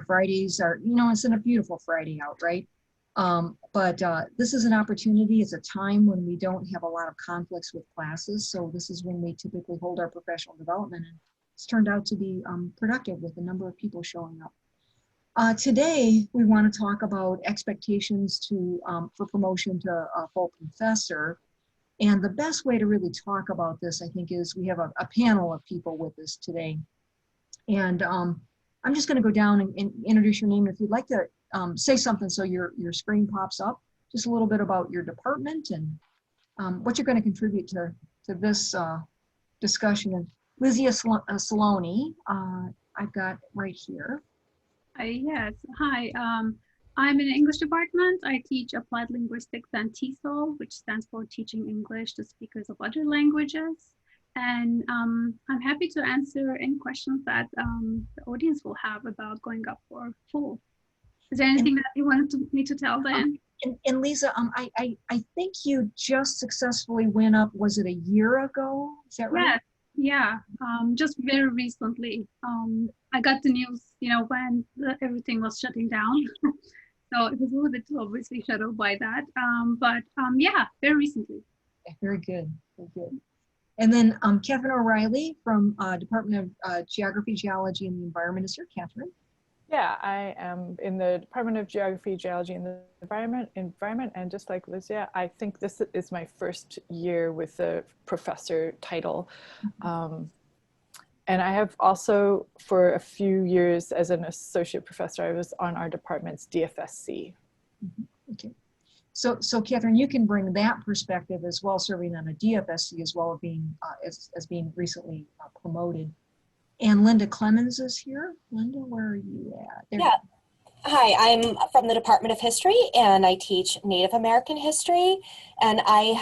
Fridays are, it's a beautiful Friday out, right? But this is an opportunity. It's a time when we don't have a lot of conflicts with classes. So this is when we typically hold our professional development, and it's turned out to be productive with a number of people showing up. Today, we want to talk about expectations for promotion to a full professor. And the best way to really talk about this, I think, is we have a panel of people with us today. And I'm just going to go down and introduce your name. If you'd like to say something so your screen pops up, just a little bit about your department and what you're going to contribute to this discussion. And Lizzie Saloni, I've got right here. Yes, hi. I'm in the English department. I teach applied linguistics and TESOL, which stands for Teaching English to Speakers of Other Languages. And I'm happy to answer any questions that the audience will have about going up for full. Is there anything that you wanted me to tell them? And Lisa, I think you just successfully went up, was it a year ago? Is that right? Yeah, just very recently. I got the news, when everything was shutting down. So it was a little bit obviously shadowed by that. But yeah, very recently. Very good, very good. And then Catherine O'Reilly from Department of Geography, Geology, and the Environment is here. Catherine. Yeah, I am in the Department of Geography, Geology, and the Environment, and just like Lizia, I think this is my first year with the professor title. And I have also, for a few years as an associate professor, I was on our department's DFSC. Okay. So Catherine, you can bring that perspective as well, serving on a DFSC as well as being recently promoted. And Linda Clemens is here. Linda, where are you at? There. Yeah. Hi, I'm from the Department of History, and I teach Native American history. And I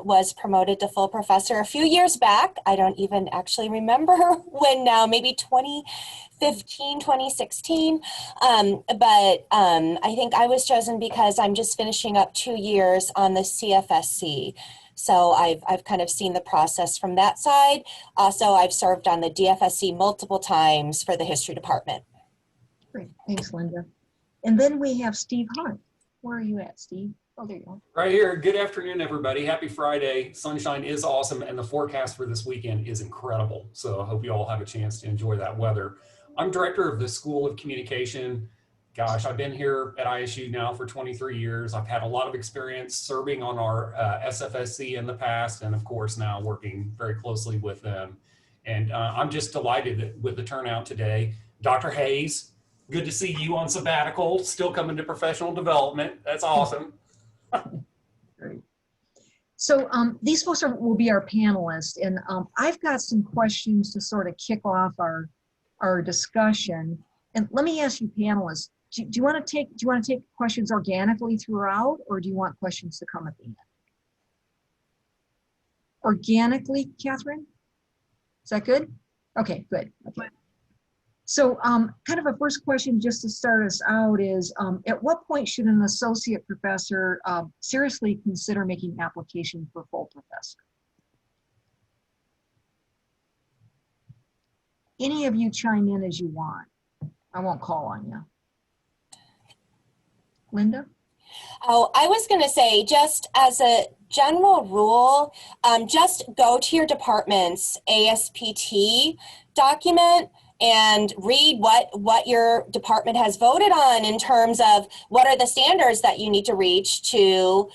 was promoted to full professor a few years back. I don't even actually remember when now, maybe 2015, 2016. But I think I was chosen because I'm just finishing up 2 years on the CFSC. So I've kind of seen the process from that side. Also, I've served on the DFSC multiple times for the history department. Great, thanks, Linda. And then we have Steve Hunt. Where are you at, Steve? Oh, there you go. Right here. Good afternoon, everybody. Happy Friday. Sunshine is awesome, and the forecast for this weekend is incredible. So I hope you all have a chance to enjoy that weather. I'm director of the School of Communication. Gosh, I've been here at ISU now for 23 years. I've had a lot of experience serving on our SFSC in the past, and of course now working very closely with them. And I'm just delighted with the turnout today. Dr. Hayes, good to see you on sabbatical, still coming to professional development. That's awesome. Great. So these folks will be our panelists, and I've got some questions to sort of kick off our discussion. And let me ask you, panelists, do you want to take questions organically throughout, or do you want questions to come at the end? Organically, Catherine? Is that good? Okay, good. Okay. So kind of a first question just to start us out is, at what point should an associate professor seriously consider making application for full professor? Any of you chime in as you want. I won't call on you. Linda? Oh, I was going to say, just as a general rule, just go to your department's ASPT document and read what your department has voted on in terms of what are the standards that you need to reach to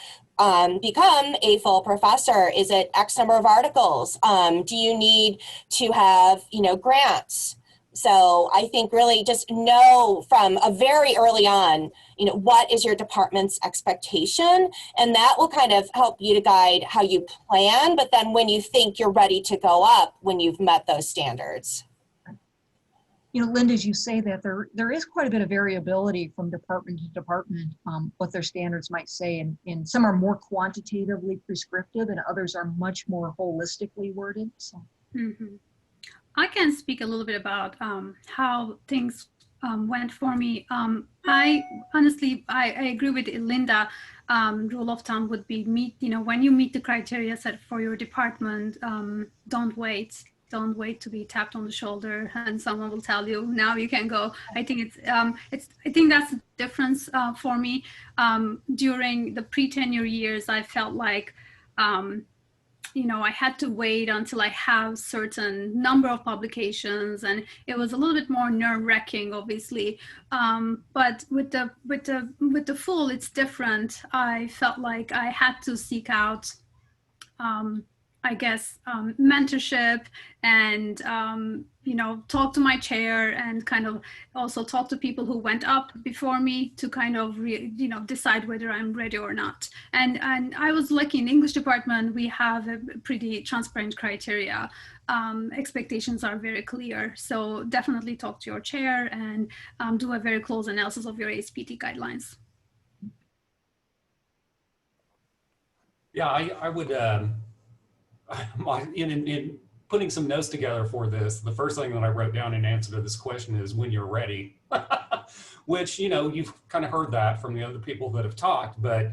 become a full professor. Is it X number of articles? Do you need to have, grants? So I think really just know from a very early on, what is your department's expectation, and that will kind of help you to guide how you plan, but then when you think you're ready to go up, when you've met those standards. Linda, as you say that, there is quite a bit of variability from department to department, what their standards might say, and some are more quantitatively prescriptive and others are much more holistically worded. So. Mm-hmm. I can speak a little bit about how things went for me. I honestly, I agree with Linda. Rule of thumb would be when you meet the criteria set for your department, don't wait. don't wait to be tapped on the shoulder and someone will tell you now you can go. I think I think that's the difference for me. During the pre-tenure years, I felt like you know, I had to wait until I have certain number of publications, and it was a little bit more nerve-wracking, obviously. But with the full, it's different. I felt like I had to seek out I guess, mentorship and, you know, talk to my chair and kind of also talk to people who went up before me to kind of, you know, decide whether I'm ready or not. And I was lucky in the English department, we have a pretty transparent criteria. Expectations are very clear. So definitely talk to your chair and do a very close analysis of your ASPT guidelines. Yeah, I would, in putting some notes together for this, the first thing that I wrote down in answer to this question is when you're ready, which, you know, you've kind of heard that from the other people that have talked, but,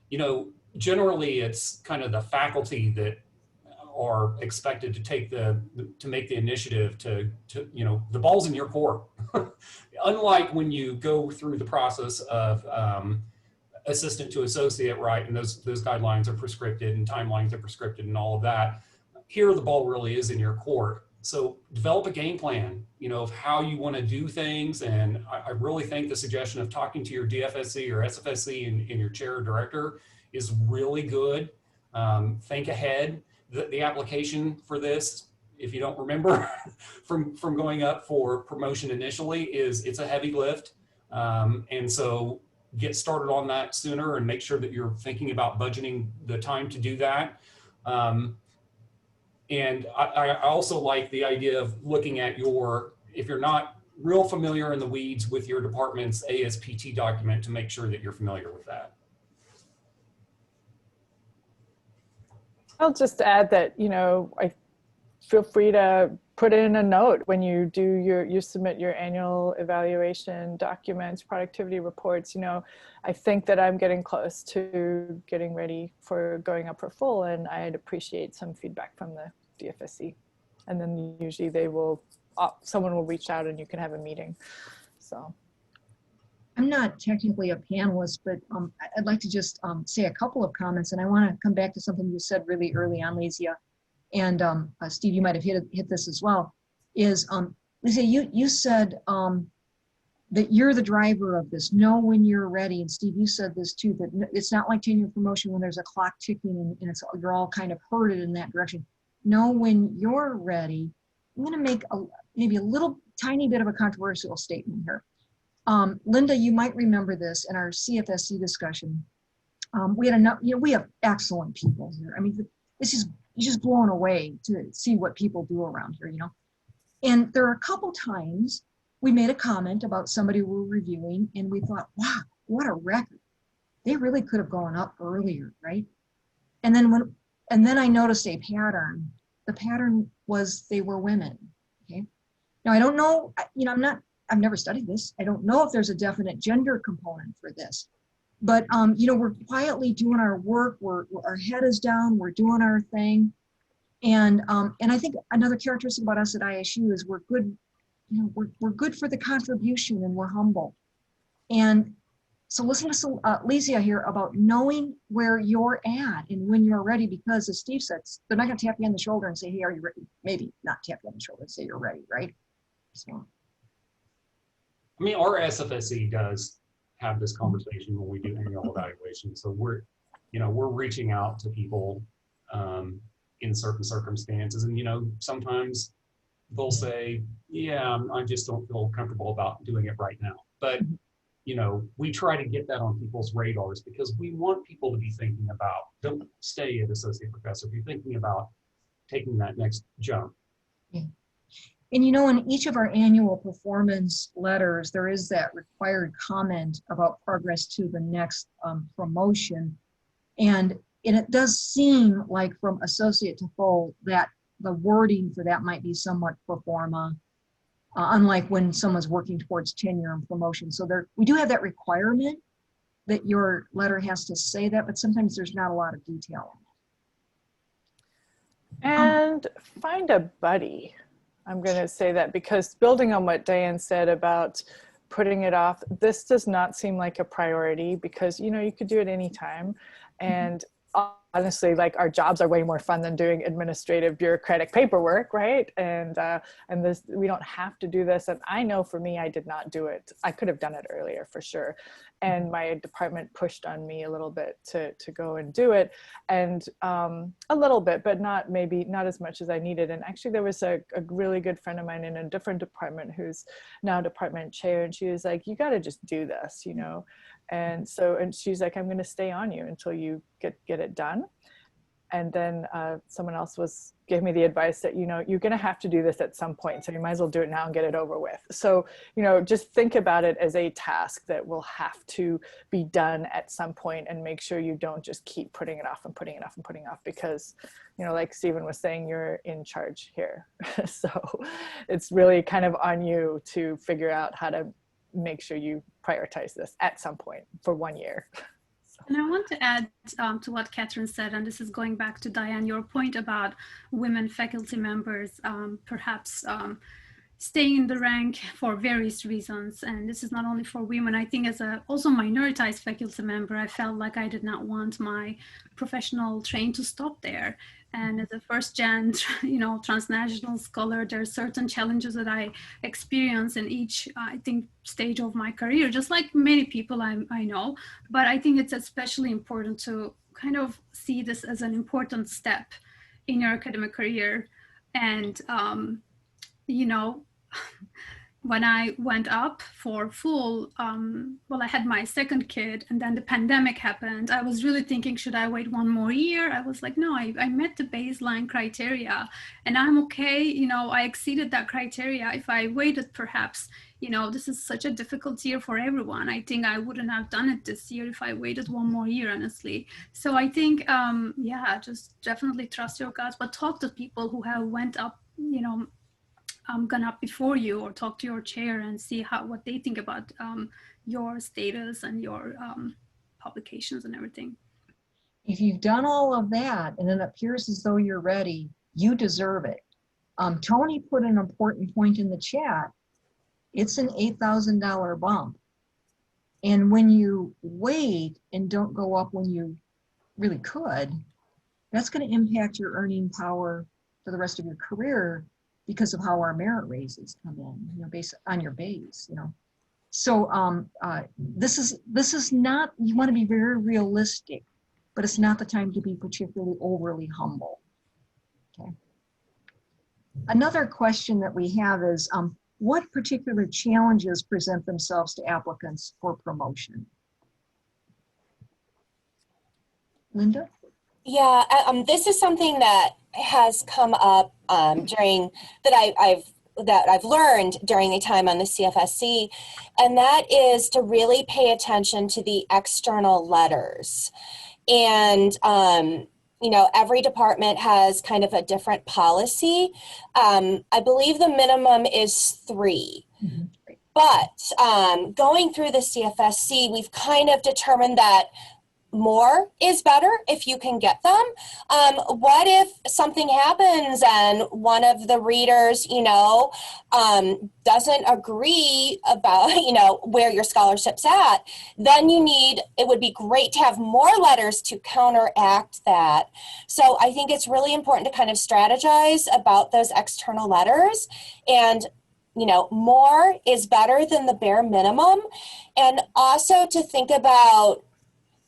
you know, generally it's kind of the faculty that are expected to take to make the initiative to, you know, the ball's in your court. Unlike when you go through the process of, assistant to associate, right? And those guidelines are prescripted and timelines are prescripted and all of that. Here, the ball really is in your court. So develop a game plan, you know, of how you want to do things. And I really think the suggestion of talking to your DFSC or SFSC and your chair or director is really good. Think ahead. The application for this, if you don't remember from going up for promotion initially, it's a heavy lift. And so get started on that sooner and make sure that you're thinking about budgeting the time to do that. And I also like the idea of looking at if you're not real familiar in the weeds with your department's ASPT document, to make sure that you're familiar with that. I'll just add that, you know, I feel free to put in a note when you do you submit your annual evaluation documents, productivity reports. You know, I think that I'm getting close to getting ready for going up for full, and I'd appreciate some feedback from the DFSC. And then usually someone will reach out and you can have a meeting. So I'm not technically a panelist, but I'd like to just say a couple of comments, and I want to come back to something you said really early on, Lazia. And Steve, you might have hit this as well, is, Lisa, you said that you're the driver of this. Know when you're ready. And Steve, you said this too, that it's not like tenure promotion when there's a clock ticking and you're all kind of herded in that direction. Know when you're ready. I'm going to make maybe a little tiny bit of a controversial statement here. Linda, you might remember this in our CFSC discussion. We had enough, you know, we have excellent people here. I mean, this is just blown away to see what people do around here, you know. And there are a couple times we made a comment about somebody we were reviewing and we thought, wow, what a record. They really could have gone up earlier, right? And then I noticed a pattern. The pattern was they were women, okay? Now I don't know, you know, I've never studied this. I don't know if there's a definite gender component for this. But, you know, we're quietly doing our work. Our head is down. We're doing our thing. And I think another characteristic about us at ISU is we're good, you know, we're good for the contribution and we're humble. And so listen to Lizia here about knowing where you're at and when you're ready, because as Steve said, they're not going to tap you on the shoulder and say, hey, are you ready? Maybe not tap you on the shoulder and say you're ready, right? So. I mean, our SFSC does have this conversation when we do annual evaluation. So we're reaching out to people in certain circumstances. And, you know, sometimes they'll say, yeah, I just don't feel comfortable about doing it right now. But, you know, we try to get that on people's radars because we want people to be thinking about, don't stay at associate professor, be thinking about taking that next jump. Yeah. And you know, in each of our annual performance letters, there is that required comment about progress to the next promotion. And it does seem like from associate to full that the wording for that might be somewhat pro forma, unlike when someone's working towards tenure and promotion. So we do have that requirement that your letter has to say that, but sometimes there's not a lot of detail. And find a buddy. I'm going to say that because building on what Diane said about putting it off, this does not seem like a priority because, you know, you could do it anytime. And honestly, like our jobs are way more fun than doing administrative bureaucratic paperwork, right? And this, we don't have to do this. And I know for me, I did not do it. I could have done it earlier for sure. And my department pushed on me a little bit to go and do it, and a little bit, but maybe not as much as I needed. And actually there was a really good friend of mine in a different department who's now department chair, and she was like, you got to just do this, you know? And she's like, I'm going to stay on you until you get it done. And then someone else gave me the advice that, you know, you're going to have to do this at some point. So you might as well do it now and get it over with. So, you know, just think about it as a task that will have to be done at some point, and make sure you don't just keep putting it off and putting it off and putting it off, because, you know, like Stephen was saying, you're in charge here. So it's really kind of on you to figure out how to make sure you prioritize this at some point for 1 year. And I want to add to what Catherine said, and this is going back to Diane, your point about women faculty members perhaps staying in the rank for various reasons. And this is not only for women. I think as a also minoritized faculty member, I felt like I did not want my professional train to stop there. And as a first gen, you know, transnational scholar, there are certain challenges that I experience in each, I think, stage of my career, just like many people I know. But I think it's especially important to kind of see this as an important step in your academic career. And, you know, when I went up for full, well, I had my second kid and then the pandemic happened. I was really thinking, should I wait 1 more year? I was like, no, I met the baseline criteria and I'm okay. You know, I exceeded that criteria. If I waited, perhaps, you know, this is such a difficult year for everyone. I think I wouldn't have done it this year if I waited 1 more year, honestly. So I think, yeah, just definitely trust your guts, but talk to people who have went up, you know, gone up before you, or talk to your chair and see what they think about your status and your publications and everything. If you've done all of that and it appears as though you're ready, you deserve it. Tony put an important point in the chat. It's an $8,000 bump. And when you wait and don't go up when you really could, that's going to impact your earning power for the rest of your career, because of how our merit raises come in, you know, based on your base, you know. So this is not, you want to be very realistic, but it's not the time to be particularly overly humble. Okay. Another question that we have is, what particular challenges present themselves to applicants for promotion? Linda? Yeah, this is something that has come up during that I've learned during the time on the CFSC, and that is to really pay attention to the external letters. And you know, every department has kind of a different policy. I believe the minimum is 3. Mm-hmm. But going through the CFSC, we've kind of determined that more is better if you can get them. What if something happens and one of the readers, you know, doesn't agree about, you know, where your scholarship's at? Then it would be great to have more letters to counteract that. So I think it's really important to kind of strategize about those external letters, and you know, more is better than the bare minimum. And also to think about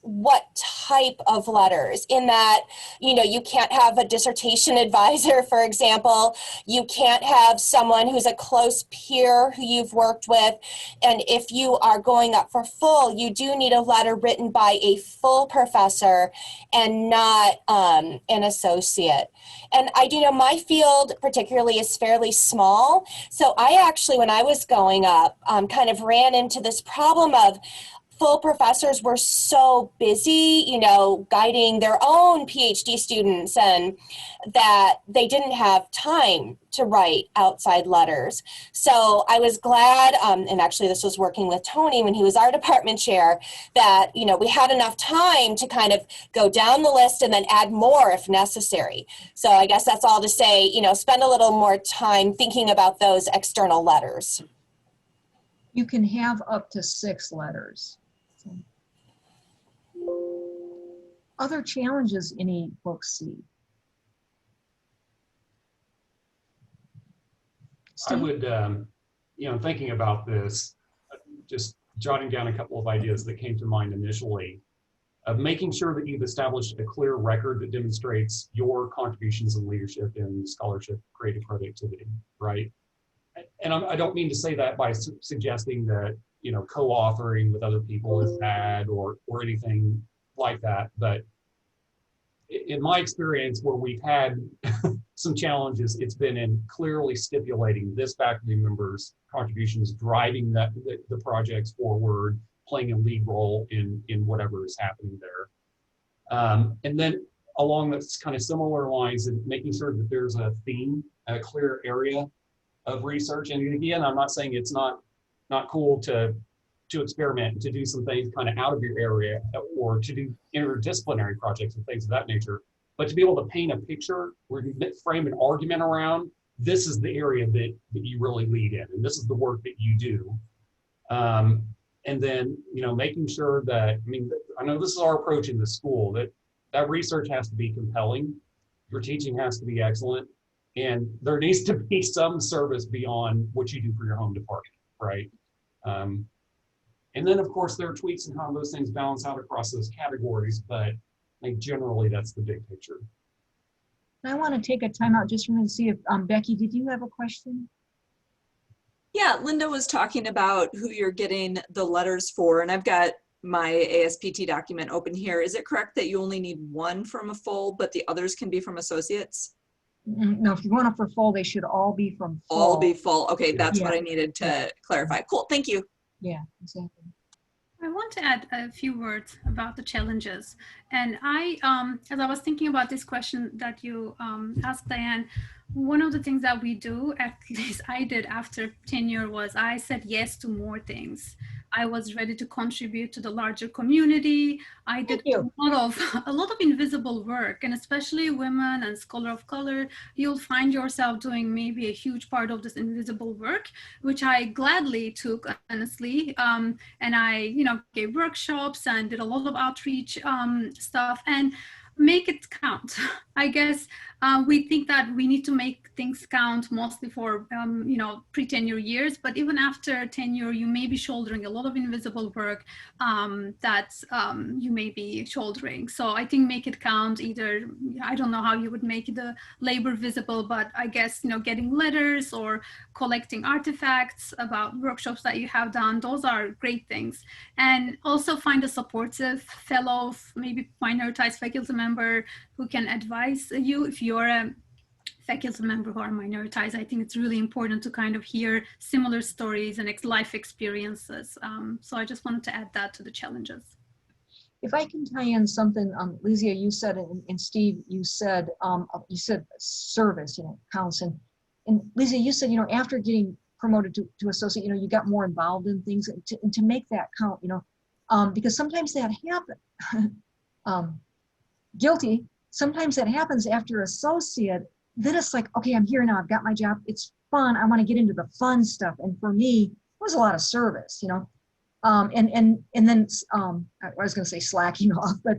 what type of letters, in that, you know, you can't have a dissertation advisor, for example. You can't have someone who's a close peer who you've worked with. And if you are going up for full, you do need a letter written by a full professor and not an associate. And I do know my field particularly is fairly small. So I actually, when I was going up, kind of ran into this problem of full professors were so busy, you know, guiding their own PhD students, and that they didn't have time to write outside letters. So I was glad, and actually this was working with Tony when he was our department chair, that, you know, we had enough time to kind of go down the list and then add more if necessary. So I guess that's all to say, you know, spend a little more time thinking about those external letters. You can have up to 6 letters. So. Other challenges any folks see? I Steve? would, you know, thinking about this, just jotting down a couple of ideas that came to mind initially, of making sure that you've established a clear record that demonstrates your contributions in leadership and scholarship, creative productivity, right? And I don't mean to say that by suggesting that, you know, co-authoring with other people is bad or anything like that. But in my experience, where we've had some challenges, it's been in clearly stipulating this faculty member's contributions, driving the projects forward, playing a lead role in whatever is happening there. And then along those kind of similar lines, and making sure that there's a theme, a clear area of research. And again, I'm not saying it's not cool to experiment and to do some things kind of out of your area, or to do interdisciplinary projects and things of that nature, but to be able to paint a picture or frame an argument around, this is the area that you really lead in, and this is the work that you do. And then, you know, making sure that, I mean, I know this is our approach in the school, that research has to be compelling, your teaching has to be excellent, and there needs to be some service beyond what you do for your home department, right? And then, of course, there are tweaks in how those things balance out across those categories, but I think generally that's the big picture. I want to take a time out just for a minute to see if, Becky, did you have a question? Yeah, Linda was talking about who you're getting the letters for, and I've got my ASPT document open here. Is it correct that you only need 1 from a full, but the others can be from associates? No, if you're going up for full, they should all be from full. All be full. Okay, that's Yeah. what I needed to clarify. Cool, thank you. Yeah, exactly. I want to add a few words about the challenges. And as I was thinking about this question that you asked, Diane, one of the things that we do, at least I did after tenure, was I said yes to more things. I was ready to contribute to the larger community. I did a lot of invisible work, and especially women and scholars of color, you'll find yourself doing maybe a huge part of this invisible work, which I gladly took, honestly. And I, you know, gave workshops and did a lot of outreach stuff, and make it count. I guess we think that we need to make things count mostly for, you know, pre-tenure years, but even after tenure, you may be shouldering a lot of invisible work that you may be shouldering. So I think make it count. Either, I don't know how you would make the labor visible, but I guess, you know, getting letters or collecting artifacts about workshops that you have done, those are great things. And also find a supportive fellow, maybe minoritized faculty member who can advise you. If you're a faculty member who are minoritized, I think it's really important to kind of hear similar stories and life experiences. So I just wanted to add that to the challenges. If I can tie in something, Lizia, you said, and Steve, you said service, you know, counts. And Lizia, you said, you know, after getting promoted to associate, you know, you got more involved in things, and to make that count, you know, because sometimes that happens. Guilty. Sometimes that happens after associate. Then it's like, okay, I'm here now. I've got my job. It's fun. I want to get into the fun stuff. And for me, it was a lot of service, you know. And then I was going to say slacking off, but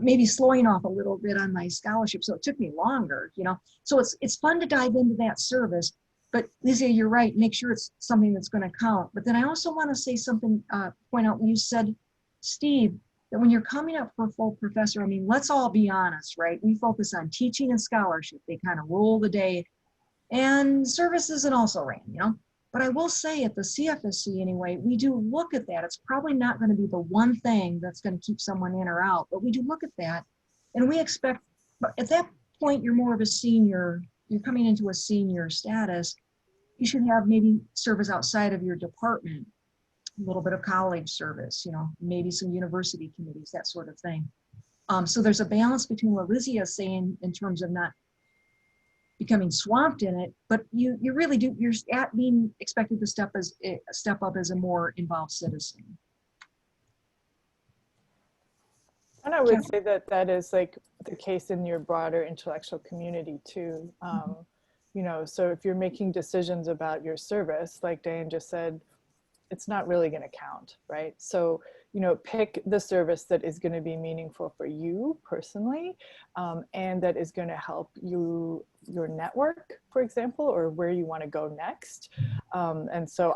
maybe slowing off a little bit on my scholarship. So it took me longer, you know. So it's fun to dive into that service. But Lizzie, you're right. Make sure it's something that's going to count. But then I also want to say something, point out when you said, Steve, that when you're coming up for full professor, I mean, let's all be honest, right? We focus on teaching and scholarship. They kind of rule the day, and services and also ran, you know. But I will say at the CFSC anyway, we do look at that. It's probably not going to be the one thing that's going to keep someone in or out, but we do look at that, and we expect, but at that point, you're more of a senior, you're coming into a senior status, you should have maybe service outside of your department. a little bit of college service, maybe some university committees, that sort of thing. So there's a balance between what Lizzie is saying in terms of not becoming swamped in it, but you really do, you're being expected to step up as a more involved citizen. And I would say that that is like the case in your broader intellectual community too. So if you're making decisions about your service, like Diane just said, it's not really going to count, right? So, pick the service that is going to be meaningful for you personally, and that is going to help your network, for example, or where you want to go next. And so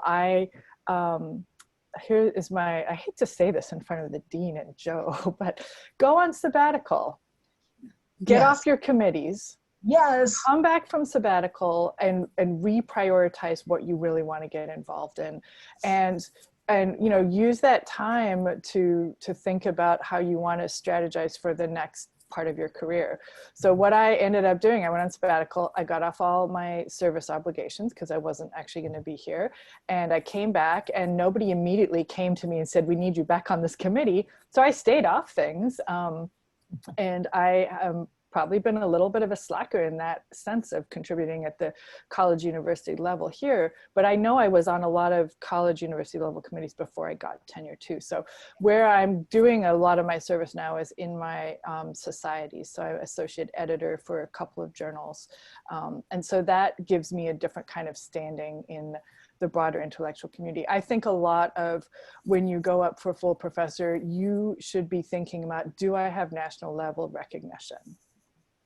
here is I hate to say this in front of the dean and Joe, but go on sabbatical, get off your committees. Yes. Come back from sabbatical and reprioritize what you really want to get involved in, and use that time to think about how you want to strategize for the next part of your career. So what I ended up doing, I went on sabbatical, I got off all my service obligations because I wasn't actually going to be here, and I came back and nobody immediately came to me and said, we need you back on this committee. So I stayed off things, and I probably been a little bit of a slacker in that sense of contributing at the college university level here, but I know I was on a lot of college university level committees before I got tenure too. So where I'm doing a lot of my service now is in my society. So I'm associate editor for a couple of journals. And so that gives me a different kind of standing in the broader intellectual community. I think a lot of when you go up for full professor, you should be thinking about, do I have national level recognition?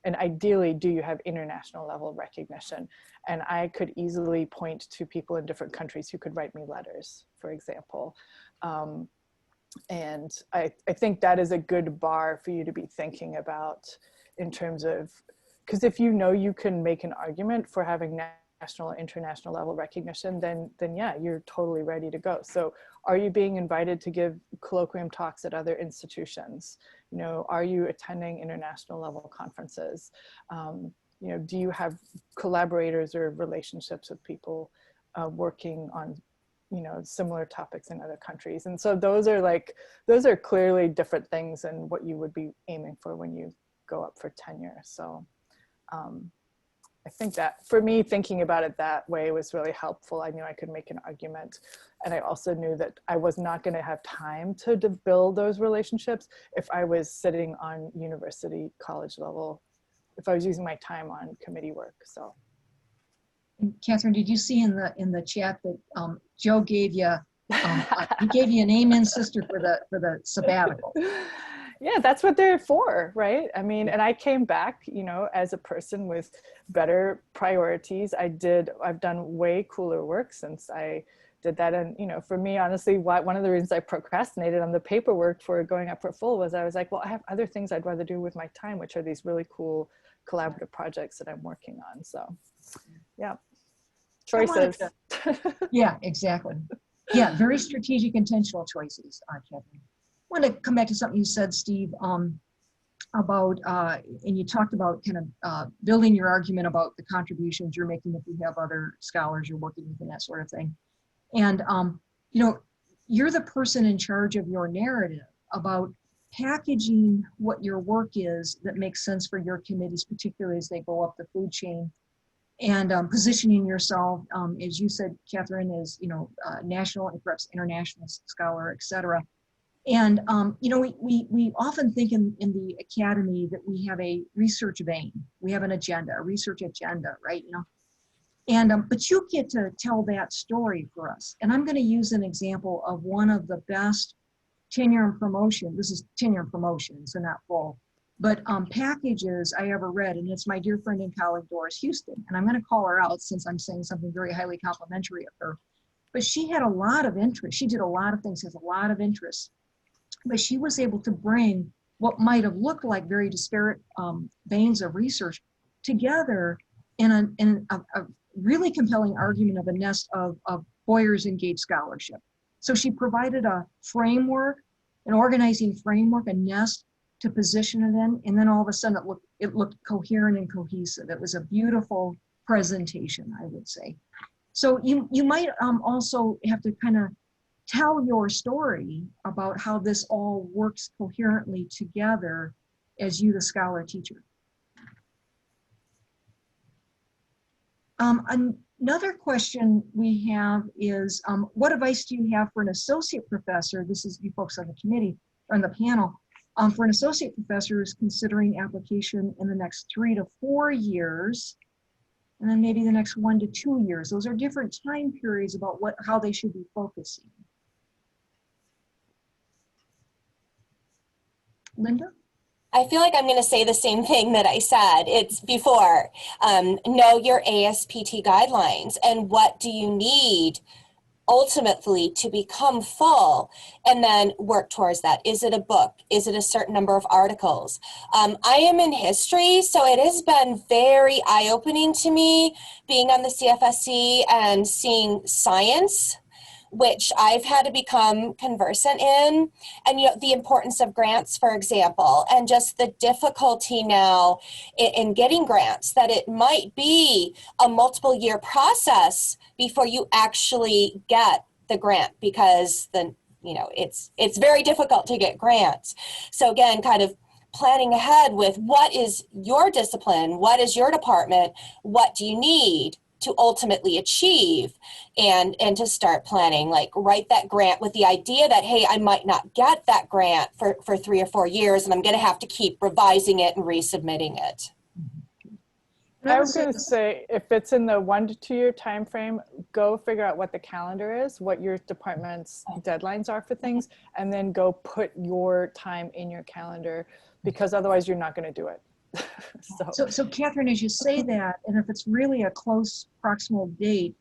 And ideally, do you have international level recognition? And I could easily point to people in different countries who could write me letters, for example. And I think that is a good bar for you to be thinking about in terms of, because if you can make an argument for having national, international level recognition, then yeah, you're totally ready to go. So are you being invited to give colloquium talks at other institutions? Are you attending international level conferences? Do you have collaborators or relationships with people working on, similar topics in other countries? And so those are clearly different things than what you would be aiming for when you go up for tenure. So I think that for me, thinking about it that way was really helpful. I knew I could make an argument. And I also knew that I was not going to have time to build those relationships if I was sitting on university college level, if I was using my time on committee work. So, Catherine, did you see in the chat that Joe gave you he gave you an amen sister for the sabbatical? Yeah, that's what they're for, right? I mean, and I came back, as a person with better priorities. I've done way cooler work since I did that. And, for me, honestly, one of the reasons I procrastinated on the paperwork for going up for full was I was like, well, I have other things I'd rather do with my time, which are these really cool collaborative projects that I'm working on. So, yeah, choices. Yeah, exactly. Yeah, very strategic, intentional choices, Catherine. I want to come back to something you said, Steve, about, and you talked about kind of building your argument about the contributions you're making if you have other scholars you're working with and that sort of thing. And, you're the person in charge of your narrative about packaging what your work is that makes sense for your committees, particularly as they go up the food chain, and positioning yourself, as you said, Catherine, as, national and perhaps international scholar, et cetera. And, we often think in the academy that we have a research vein, we have an agenda, a research agenda, right? And, but you get to tell that story for us. And I'm going to use an example of one of the best tenure and promotion. This is tenure and promotion, so not full, but packages I ever read. And it's my dear friend and colleague, Doris Houston. And I'm going to call her out since I'm saying something very highly complimentary of her. But she had a lot of interest. She did a lot of things, has a lot of interest. But she was able to bring what might have looked like very disparate veins of research together in a really compelling argument of a nest of Boyer's engaged scholarship. So she provided a framework, an organizing framework, a nest to position it in, and then all of a sudden it looked coherent and cohesive. It was a beautiful presentation, I would say. So you might also have to kind of tell your story about how this all works coherently together as you, the scholar teacher. Another question we have is, what advice do you have for an associate professor? This is you folks on the committee, or on the panel, for an associate professor who's considering application in the next 3 to 4 years, and then maybe the next 1 to 2 years. Those are different time periods about how they should be focusing. Linda? I feel like I'm going to say the same thing that I said it's before. Know your ASPT guidelines and what do you need ultimately to become full, and then work towards that. Is it a book? Is it a certain number of articles? I am in history, so it has been very eye-opening to me being on the CFSC and seeing science, which I've had to become conversant in, and the importance of grants, for example, and just the difficulty now in getting grants, that it might be a multiple year process before you actually get the grant, because then it's very difficult to get grants. So again, kind of planning ahead with what is your discipline, what is your department, what do you need to ultimately achieve, and to start planning, like write that grant with the idea that, hey, I might not get that grant for 3 or 4 years, and I'm going to have to keep revising it and resubmitting it. I was going to say, if it's in the 1 to 2 year time frame, go figure out what the calendar is, what your department's deadlines are for things, and then go put your time in your calendar, because otherwise you're not going to do it. So Catherine, as you say that, and if it's really a close proximal date,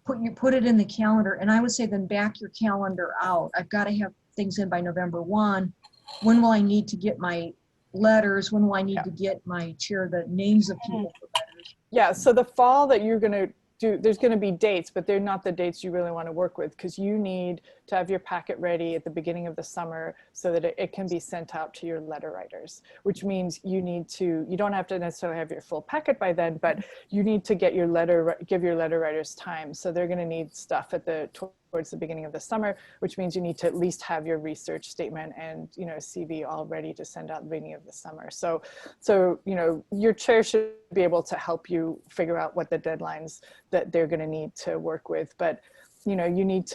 put it in the calendar, and I would say then back your calendar out. I've got to have things in by November 1. When will I need to get my letters? When will I need to get my the names of people for letters? Yeah, so the fall that you're going to do, there's going to be dates, but they're not the dates you really want to work with, because you need to have your packet ready at the beginning of the summer so that it can be sent out to your letter writers, which means you don't have to necessarily have your full packet by then, but you need to give your letter writers time. So they're going to need stuff towards the beginning of the summer, which means you need to at least have your research statement and CV all ready to send out at the beginning of the summer. So your chair should be able to help you figure out what the deadlines that they're going to need to work with, but you need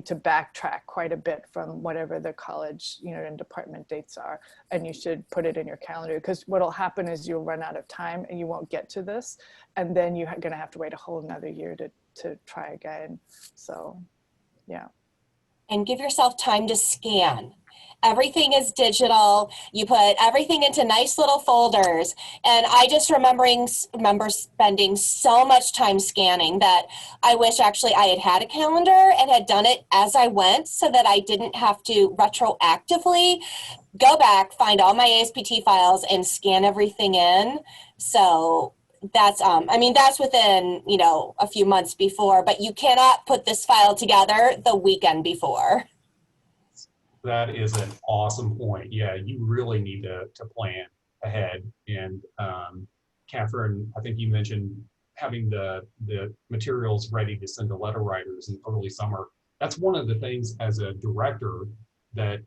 to backtrack quite a bit from whatever the college and department dates are, and you should put it in your calendar, because what'll happen is you'll run out of time and you won't get to this, and then you're going to have to wait a whole another year to try again. So yeah. And give yourself time to scan. Everything is digital. You put everything into nice little folders. And I just remember spending so much time scanning that I wish actually I had a calendar and had done it as I went, so that I didn't have to retroactively go back, find all my ASPT files and scan everything in. So that's, that's within, a few months before, but you cannot put this file together the weekend before. That is an awesome point. Yeah, you really need to plan ahead. And Catherine, I think you mentioned having the materials ready to send to letter writers in early summer. That's one of the things as a director that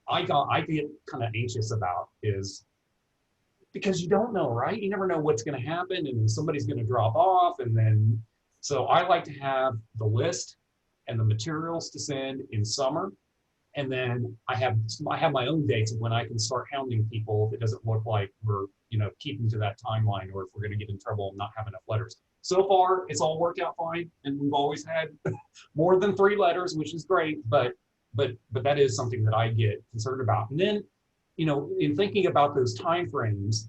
I get kind of anxious about, is because you don't know, right? You never know what's going to happen, and somebody's going to drop off. And then, so I like to have the list and the materials to send in summer. And then I have my own dates of when I can start hounding people if it doesn't look like we're keeping to that timeline, or if we're going to get in trouble and not have enough letters. So far, it's all worked out fine, and we've always had more than 3 letters, which is great. But that is something that I get concerned about. And then, in thinking about those time frames,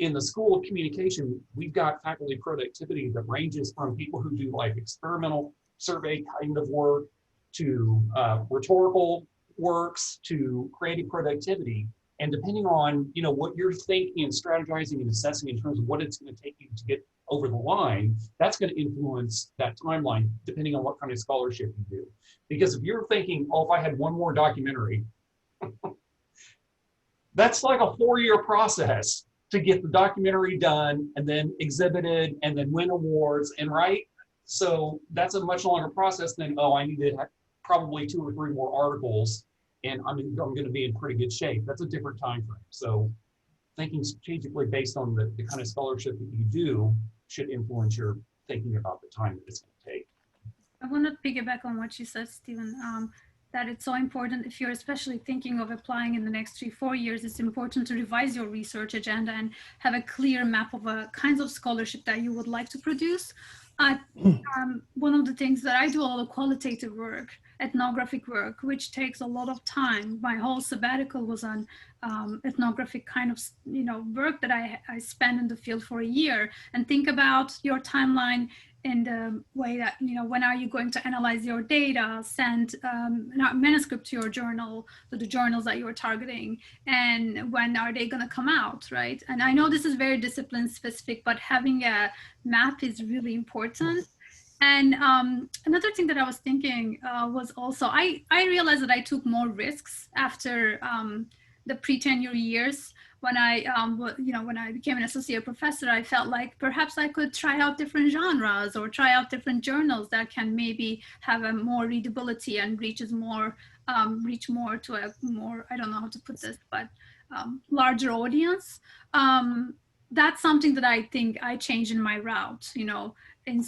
in the School of Communication, we've got faculty productivity that ranges from people who do like experimental survey kind of work, to rhetorical works, to creative productivity. And depending on what you're thinking and strategizing and assessing in terms of what it's going to take you to get over the line, that's going to influence that timeline depending on what kind of scholarship you do. Because if you're thinking, oh, if I had one more documentary, that's like a 4-year process to get the documentary done and then exhibited and then win awards, and right? So that's a much longer process than, oh, I need to probably 2 or 3 more articles, and I'm going to be in pretty good shape. That's a different time frame. So thinking strategically based on the kind of scholarship that you do should influence your thinking about the time that it's going to take. I want to piggyback on what you said, Stephen, that it's so important if you're especially thinking of applying in the next 3-4 years, it's important to revise your research agenda and have a clear map of kinds of scholarship that you would like to produce. One of the things that I do a lot of qualitative work, ethnographic work, which takes a lot of time. My whole sabbatical was on ethnographic kind of, work that I spent in the field for a year. And think about your timeline in the way that, when are you going to analyze your data, send manuscript to your journal, to the journals that you're targeting, and when are they going to come out, right? And I know this is very discipline specific, but having a map is really important. And another thing that I was thinking was also, I realized that I took more risks after the pre-tenure years. When I, when I became an associate professor, I felt like perhaps I could try out different genres or try out different journals that can maybe have a more readability and reach more to a more, I don't know how to put this, but larger audience. That's something that I think I changed in my route, and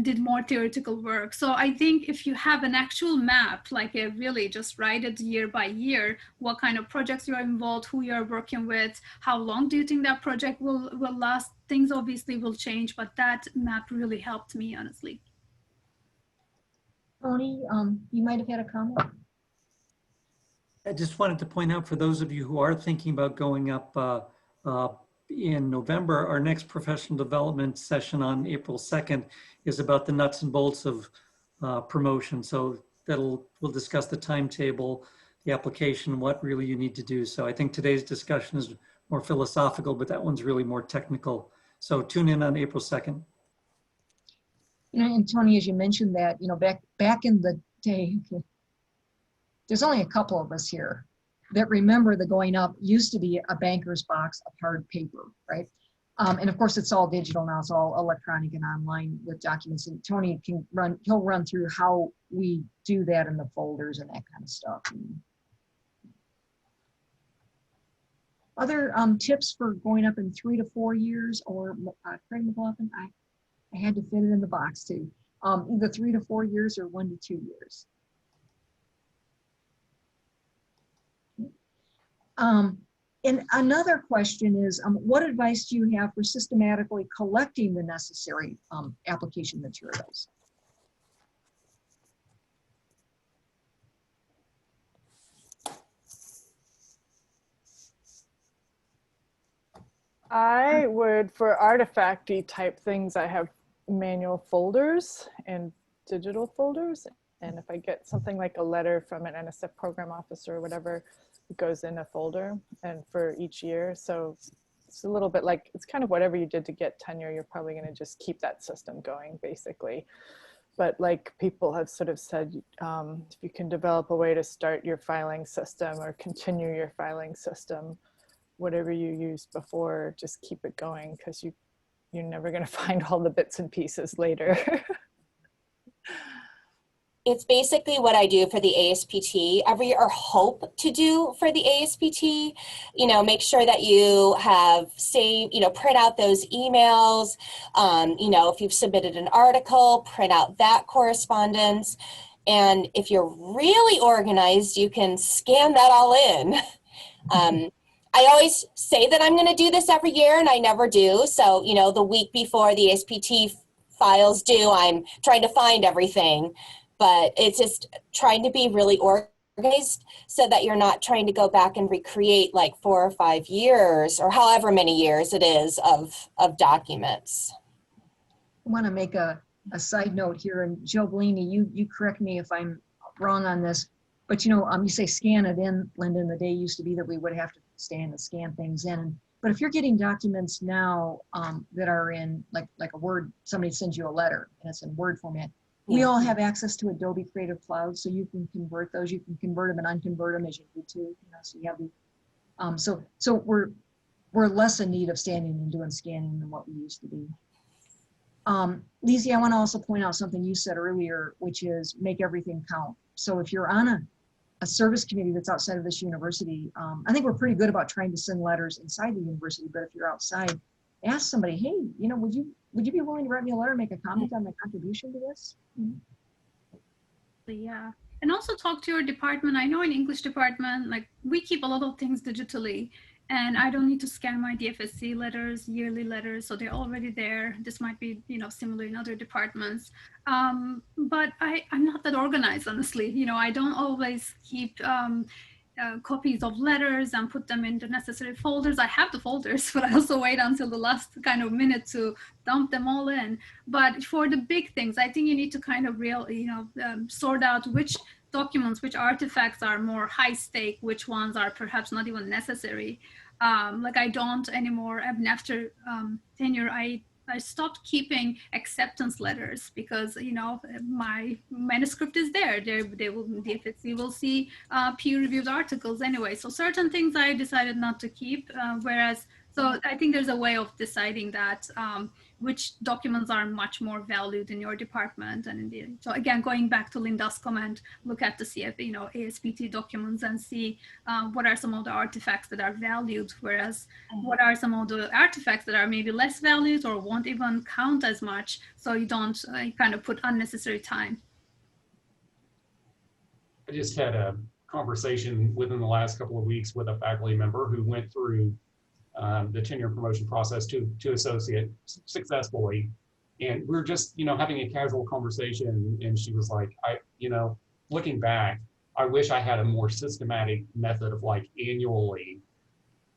did more theoretical work. So I think if you have an actual map, like really just write it year by year, what kind of projects you're involved, who you're working with, how long do you think that project will last, things obviously will change, but that map really helped me, honestly. Tony, you might have had a comment. I just wanted to point out for those of you who are thinking about going up in November, our next professional development session on April 2nd is about the nuts and bolts of promotion. So we'll discuss the timetable, the application, what really you need to do. So I think today's discussion is more philosophical, but that one's really more technical. So tune in on April 2nd. And Tony, as you mentioned that, back in the day, there's only a couple of us here that remember the going up used to be a banker's box of hard paper, right? And of course, it's all digital now. It's all electronic and online with documents. And Tony he'll run through how we do that in the folders and that kind of stuff. Other tips for going up in 3 to 4 years, or Craig McLaughlin, I had to fit it in the box too. Either 3 to 4 years or 1 to 2 years. And another question is, what advice do you have for systematically collecting the necessary application materials? I would, for artifacty type things, I have manual folders and digital folders. And if I get something like a letter from an NSF program officer or whatever, it goes in a folder and for each year. So it's a little bit like, it's kind of whatever you did to get tenure, you're probably going to just keep that system going basically. But like people have sort of said, if you can develop a way to start your filing system or continue your filing system, whatever you used before, just keep it going, because you're never going to find all the bits and pieces later. It's basically what I do for the ASPT every year, or hope to do for the ASPT. Make sure that you have saved, print out those emails. If you've submitted an article, print out that correspondence. And if you're really organized, you can scan that all in. I always say that I'm going to do this every year, and I never do. So, the week before the ASPT files due, I'm trying to find everything. But it's just trying to be really organized so that you're not trying to go back and recreate like 4 or 5 years or however many years it is of documents. I want to make a side note here, and Joe Bellini, you correct me if I'm wrong on this, but you say scan it in, Linda, and the day used to be that we would have to stand and scan things in. But if you're getting documents now that are in like a Word, somebody sends you a letter and it's in Word format, we all have access to Adobe Creative Cloud, so you can convert those. You can convert them and unconvert them as you need to. So you have the, so we're less in need of standing and doing scanning than what we used to be. Lizzie, I want to also point out something you said earlier, which is make everything count. So if you're on a service committee that's outside of this university, I think we're pretty good about trying to send letters inside the university, but if you're outside, ask somebody, hey, you know, would you be willing to write me a letter and make a comment on my contribution to this? Yeah. And also talk to your department. I know in English department, like we keep a lot of things digitally and I don't need to scan my DFSC letters, yearly letters. So they're already there. This might be, you know, similar in other departments. But I'm not that organized, honestly. You know, I don't always keep copies of letters and put them in the necessary folders. I have the folders, but I also wait until the last kind of minute to dump them all in. But for the big things, I think you need to kind of sort out which documents, which artifacts are more high stake, which ones are perhaps not even necessary. Like I don't anymore, even after tenure, I stopped keeping acceptance letters because, you know, my manuscript is there. They will, the DFSC will see peer-reviewed articles anyway. So certain things I decided not to keep, so I think there's a way of deciding that which documents are much more valued in your department. And so again, going back to Linda's comment, look at the ASPT documents and see what are some of the artifacts that are valued, whereas what are some of the artifacts that are maybe less valued or won't even count as much, so you don't kind of put unnecessary time. I just had a conversation within the last couple of weeks with a faculty member who went through the tenure promotion process to associate successfully. And we were just, having a casual conversation, and she was like, looking back, I wish I had a more systematic method of like annually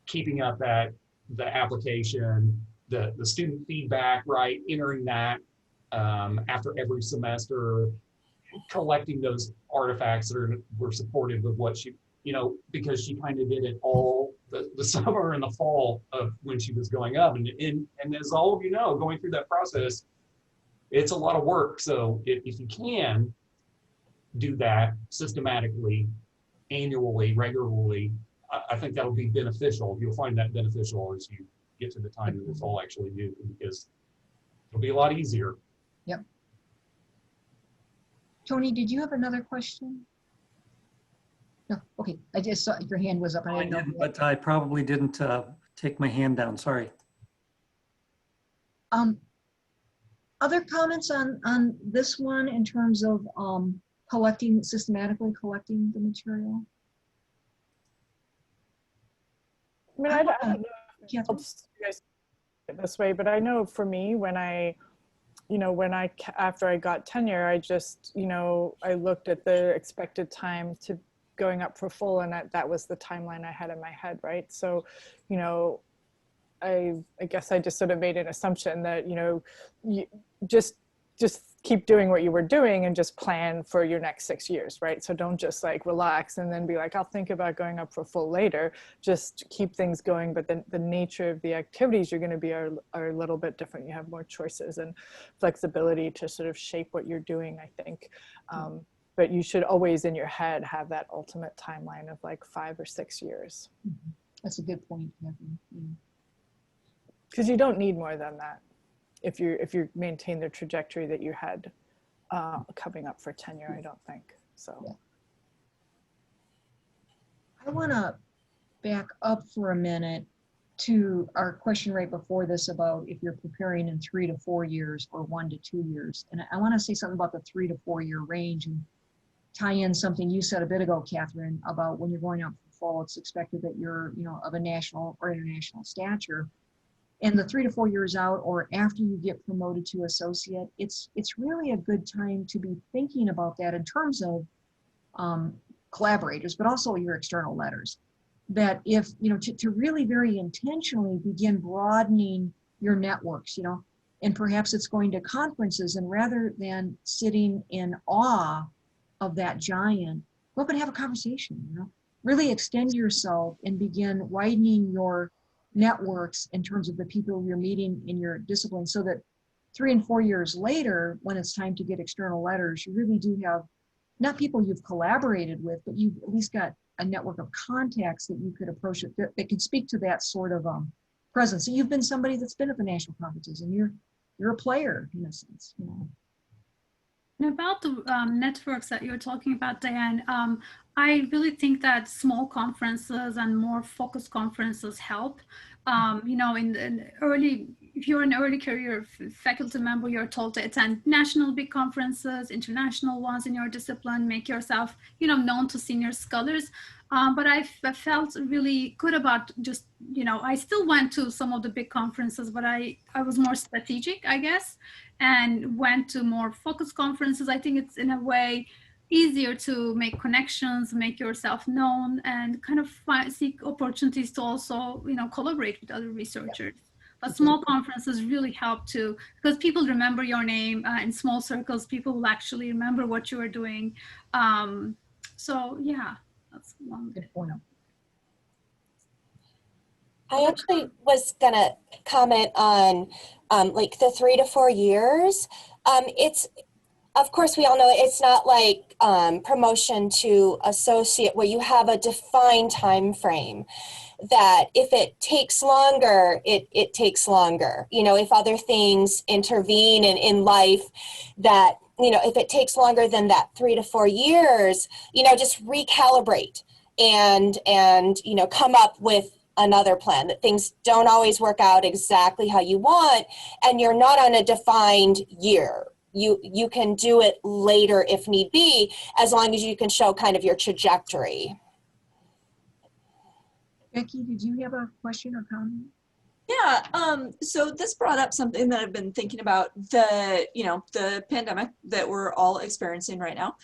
keeping up the application, the student feedback, right? Entering that after every semester, collecting those artifacts that were supportive of what she, because she kind of did it all the summer and the fall of when she was going up. And as all of you know, going through that process, it's a lot of work. So if you can do that systematically, annually, regularly, I think that'll be beneficial. You'll find that beneficial as you get to the time that it's all actually due, because it'll be a lot easier. Yep. Tony, did you have another question? No, okay. I just saw your hand was up. I didn't, but I probably didn't take my hand down. Sorry. Other comments on this one in terms of systematically collecting the material? I mean, I don't know if it helps you guys this way, but I know for me, after I got tenure, I just, I looked at the expected time to going up for full, and that was the timeline I had in my head, right? So, I guess I just sort of made an assumption that, you just keep doing what you were doing and just plan for your next 6 years, right? So don't just like relax and then be like, I'll think about going up for full later. Just keep things going. But then the nature of the activities you're going to be are a little bit different. You have more choices and flexibility to sort of shape what you're doing, I think. But you should always in your head have that ultimate timeline of like 5 or 6 years. That's a good point, Catherine. Because you don't need more than that if you maintain the trajectory that you had coming up for tenure, I don't think so. Yeah. I want to back up for a minute to our question right before this about if you're preparing in 3 to 4 years or 1 to 2 years. And I want to say something about the 3 to 4 year range and tie in something you said a bit ago, Catherine, about when you're going out for fall, it's expected that you're, of a national or international stature. And the 3 to 4 years out, or after you get promoted to associate, it's really a good time to be thinking about that in terms of collaborators, but also your external letters. That if, to really very intentionally begin broadening your networks, and perhaps it's going to conferences, and rather than sitting in awe of that giant, go up and have a conversation, really extend yourself and begin widening your networks in terms of the people you're meeting in your discipline, so that 3 and 4 years later, when it's time to get external letters, you really do have not people you've collaborated with, but you've at least got a network of contacts that you could approach it that can speak to that sort of presence. So you've been somebody that's been at the national conferences, and you're a player in a sense. And about the networks that you're talking about, Diane, I really think that small conferences and more focused conferences help. You know, in early, if you're an early career faculty member, you're told to attend national big conferences, international ones in your discipline, make yourself, you know, known to senior scholars. But I felt really good about just, you know, I still went to some of the big conferences, but I was more strategic, I guess, and went to more focused conferences. I think it's in a way easier to make connections, make yourself known, and kind of seek opportunities to also, you know, collaborate with other researchers. But small conferences really help too, because people remember your name in small circles. People will actually remember what you are doing. So yeah, that's one. Good point. I actually was gonna comment on like the 3 to 4 years. It's, of course, we all know it's not like promotion to associate where you have a defined time frame, that if it takes longer, it takes longer. You know, if other things intervene in life, that, you know, if it takes longer than that 3 to 4 years, you know, just recalibrate and you know, come up with another plan. That things don't always work out exactly how you want, and you're not on a defined year. You can do it later if need be, as long as you can show kind of your trajectory. Becky, did you have a question or comment? Yeah, so this brought up something that I've been thinking about, the pandemic that we're all experiencing right now.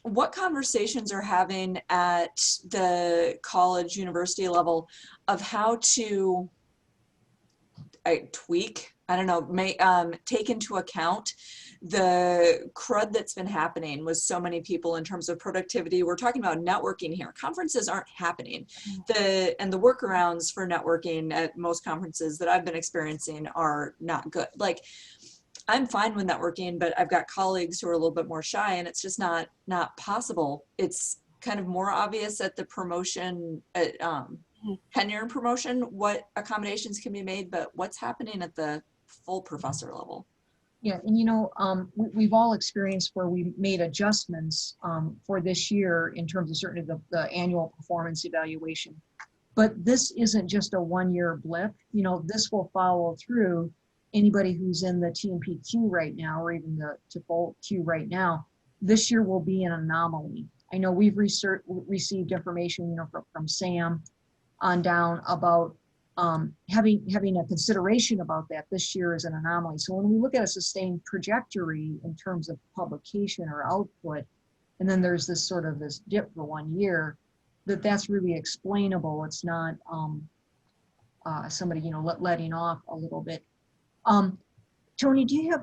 What conversations are having at the college, university level of how to tweak, I don't know, take into account the crud that's been happening with so many people in terms of productivity. We're talking about networking here. Conferences aren't happening. The workarounds for networking at most conferences that I've been experiencing are not good. Like, I'm fine with networking, but I've got colleagues who are a little bit more shy, and it's just not possible. It's kind of more obvious at the promotion, tenure and promotion, what accommodations can be made, but what's happening at the full professor level? Yeah, and you know, we've all experienced where we made adjustments for this year in terms of certainly the annual performance evaluation. But this isn't just a one-year blip. You know, this will follow through. Anybody who's in the TMP queue right now, or even the default queue right now, this year will be an anomaly. I know we've received information, you know, from Sam on down about having a consideration about that. This year is an anomaly. So when we look at a sustained trajectory in terms of publication or output, and then there's this sort of this dip for 1 year, that's really explainable. It's not somebody, you know, letting off a little bit. Tony, do you have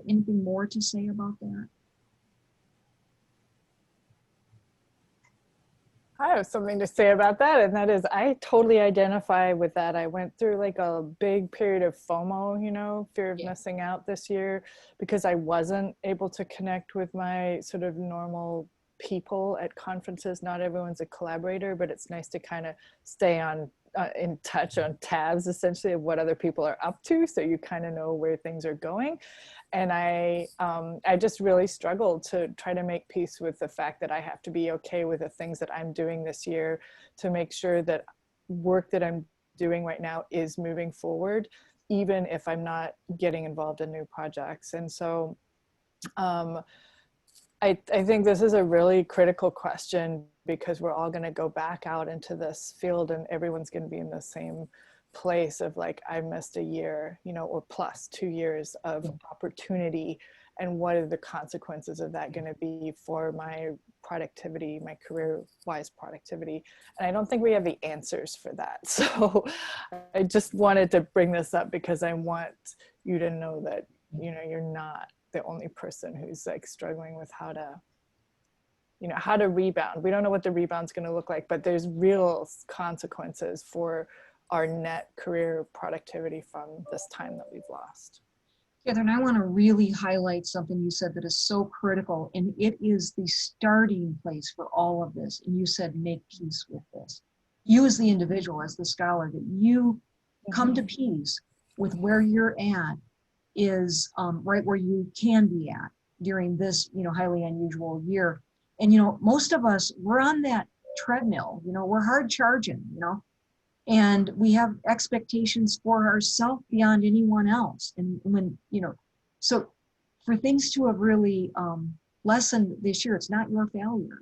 anything more to say about that? I have something to say about that, and that is I totally identify with that. I went through like a big period of FOMO, you know, fear of missing out this year, because I wasn't able to connect with my sort of normal people at conferences. Not everyone's a collaborator, but it's nice to kind of stay on in touch on tabs essentially of what other people are up to, so you kind of know where things are going. And I just really struggled to try to make peace with the fact that I have to be okay with the things that I'm doing this year to make sure that work that I'm doing right now is moving forward, even if I'm not getting involved in new projects. And so I think this is a really critical question, because we're all going to go back out into this field and everyone's going to be in the same place of like, I missed a year, you know, or plus 2 years of opportunity. And what are the consequences of that going to be for my productivity, my career-wise productivity? And I don't think we have the answers for that. So I just wanted to bring this up because I want you to know that, you know, you're not the only person who's like struggling with how to rebound. We don't know what the rebound's going to look like, but there's real consequences for our net career productivity from this time that we've lost. Catherine, I want to really highlight something you said that is so critical, and it is the starting place for all of this. And you said, make peace with this. You as the individual, as the scholar, that you come to peace with where you're at, is right where you can be at during this, highly unusual year. And, most of us, we're on that treadmill, we're hard charging, and we have expectations for ourselves beyond anyone else. And when, so for things to have really lessened this year, it's not your failure,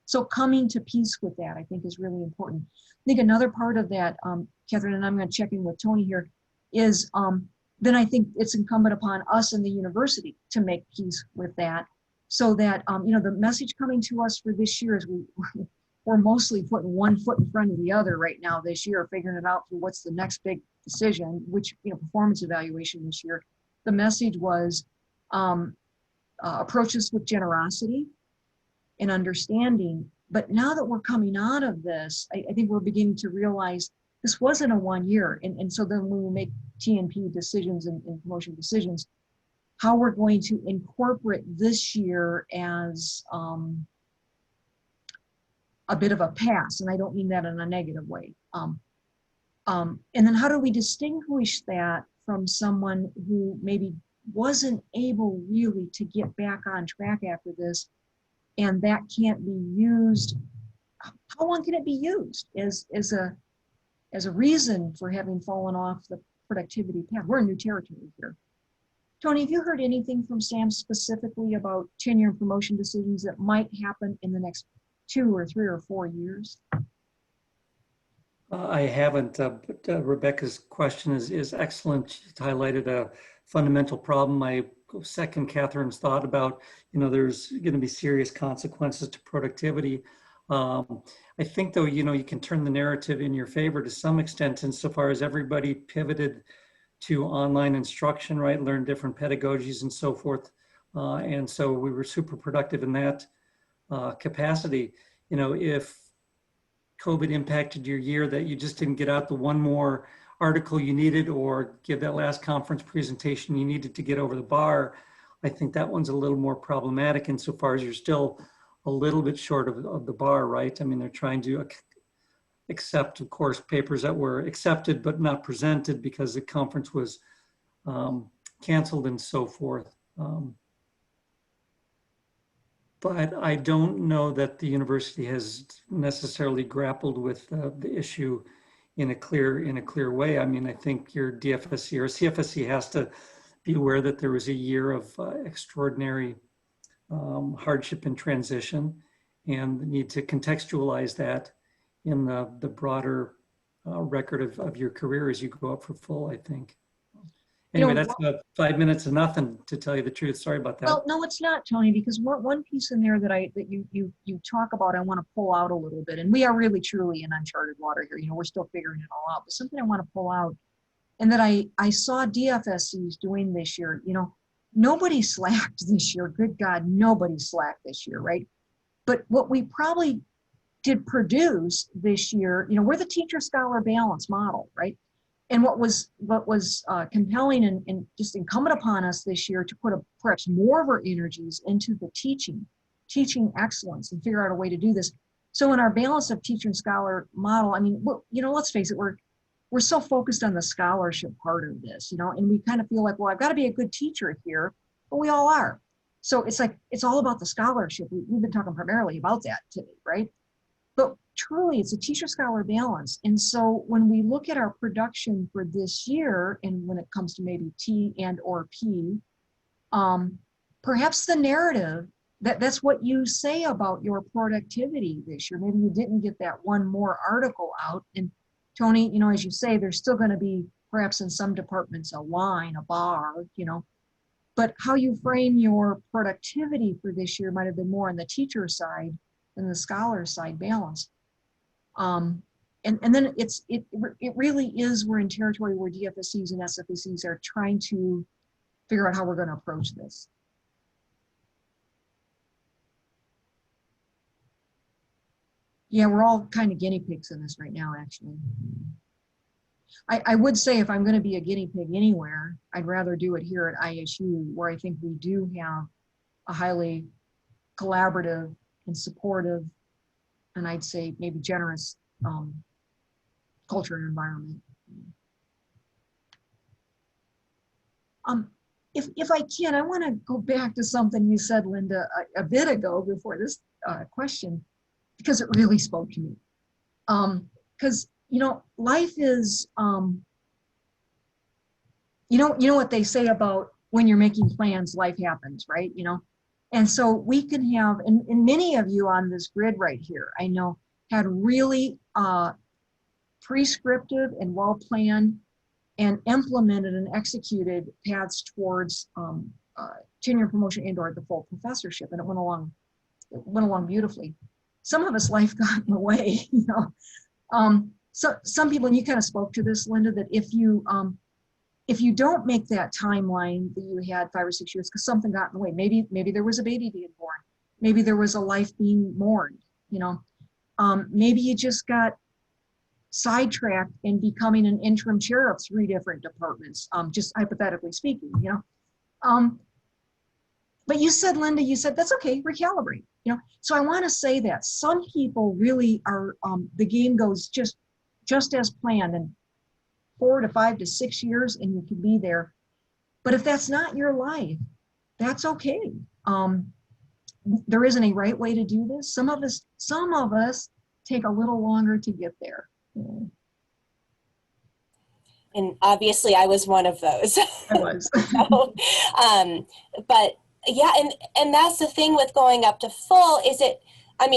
So coming to peace with that, I think, is really important. I think another part of that, Catherine, and I'm going to check in with Tony here, is then I think it's incumbent upon us in the university to make peace with that, so that the message coming to us for this year is we're mostly putting one foot in front of the other right now this year, figuring it out for what's the next big decision, which performance evaluation this year. The message was approach this with generosity and understanding. But now that we're coming out of this, I think we're beginning to realize this wasn't a 1 year. And so then when we make TNP decisions and promotion decisions, how we're going to incorporate this year as a bit of a pass. And I don't mean that in a negative way. And then how do we distinguish that from someone who maybe wasn't able really to get back on track after this, and that can't be used? How long can it be used as a reason for having fallen off the productivity path? We're in new territory here. Tony, have you heard anything from Sam specifically about tenure and promotion decisions that might happen in the next 2 or 3 or 4 years? I haven't, but Rebecca's question is excellent. She highlighted a fundamental problem. I second Catherine's thought about, there's going to be serious consequences to productivity. I think, though, you can turn the narrative in your favor to some extent, insofar as everybody pivoted to online instruction, right? Learn different pedagogies and so forth. And so we were super productive in that capacity. If COVID impacted your year, that you just didn't get out the one more article you needed or give that last conference presentation you needed to get over the bar, I think that one's a little more problematic insofar as you're still a little bit short of the bar, right? I mean, they're trying to accept, of course, papers that were accepted but not presented because the conference was canceled and so forth. But I don't know that the university has necessarily grappled with the issue in a clear way. I mean, I think your DFSC or CFSC has to be aware that there was a year of extraordinary hardship and transition, and need to contextualize that in the broader record of your career as you go up for full, I think. Anyway, that's about 5 minutes of nothing, to tell you the truth. Sorry about that. Well, no, it's not, Tony, because one piece in there that you talk about, I want to pull out a little bit, and we are really truly in uncharted water here. We're still figuring it all out, but something I want to pull out, and that I saw DFSCs doing this year. Nobody slacked this year. Good God, nobody slacked this year, right? But what we probably did produce this year, we're the teacher-scholar balance model, right? And what was compelling and just incumbent upon us this year to put perhaps more of our energies into the teaching excellence, and figure out a way to do this. So in our balance of teacher and scholar model, I mean, let's face it, we're so focused on the scholarship part of this, and we kind of feel like, well, I've got to be a good teacher here, but we all are. So it's like, it's all about the scholarship. We've been talking primarily about that today, right? But truly, it's a teacher-scholar balance. And so when we look at our production for this year, and when it comes to maybe T and or P, perhaps the narrative, that's what you say about your productivity this year. Maybe you didn't get that one more article out. And Tony, as you say, there's still going to be perhaps in some departments a line, a bar, but how you frame your productivity for this year might have been more on the teacher side than the scholar side balance. And then it really is, we're in territory where DFSCs and SFSCs are trying to figure out how we're going to approach this. Yeah, we're all kind of guinea pigs in this right now, actually. I would say if I'm going to be a guinea pig anywhere, I'd rather do it here at ISU, where I think we do have a highly collaborative and supportive, and I'd say maybe generous culture and environment. if I can, I want to go back to something you said, Linda, a bit ago before this question, because it really spoke to me. Because life is, you know what they say about when you're making plans, life happens, right? And so we can have, and many of you on this grid right here, I know, had really prescriptive and well-planned and implemented and executed paths towards tenure, promotion, and/or the full professorship, and it went along beautifully. Some of us, life got in the way, So some people, and you kind of spoke to this, Linda, that if you don't make that timeline that you had 5 or 6 years because something got in the way, maybe there was a baby being born, maybe there was a life being mourned, maybe you just got sidetracked in becoming an interim chair of 3 different departments, just hypothetically speaking, But you said, Linda, that's okay, recalibrate, So I want to say that some people really are, the game goes just as planned, and 4 to 5 to 6 years, and you can be there. But if that's not your life, that's okay. There isn't a right way to do this. Some of us take a little longer to get there. And obviously I was one of those. I was. So, but yeah, and that's the thing with going up to full is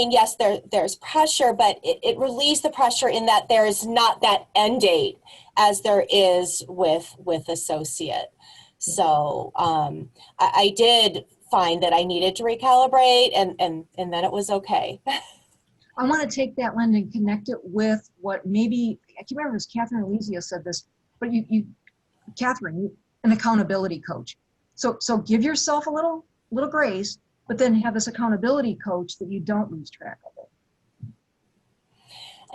yes, there's pressure, but it relieves the pressure in that there's not that end date as there is with associate. So I did find that I needed to recalibrate, and then it was okay. I want to take that, Linda, and connect it with what maybe, I can't remember if it was Catherine Elysia said this, but Catherine, an accountability coach. So give yourself a little grace, but then have this accountability coach that you don't lose track of it.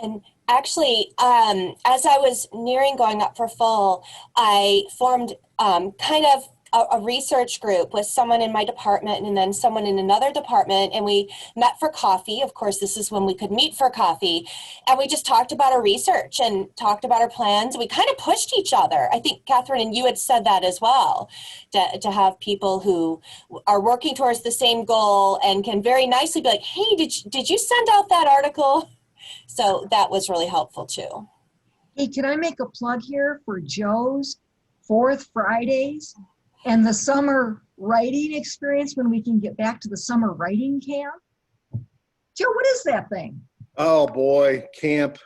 And actually, as I was nearing going up for full, I formed kind of a research group with someone in my department and then someone in another department, and we met for coffee. Of course, this is when we could meet for coffee, and we just talked about our research and talked about our plans. We kind of pushed each other. I think, Catherine, and you had said that as well, to have people who are working towards the same goal and can very nicely be like, hey, did you send out that article? So that was really helpful too. Hey, can I make a plug here for Joe's 4th Fridays and the summer writing experience when we can get back to the summer writing camp? Joe, what is that thing? Oh boy, camp.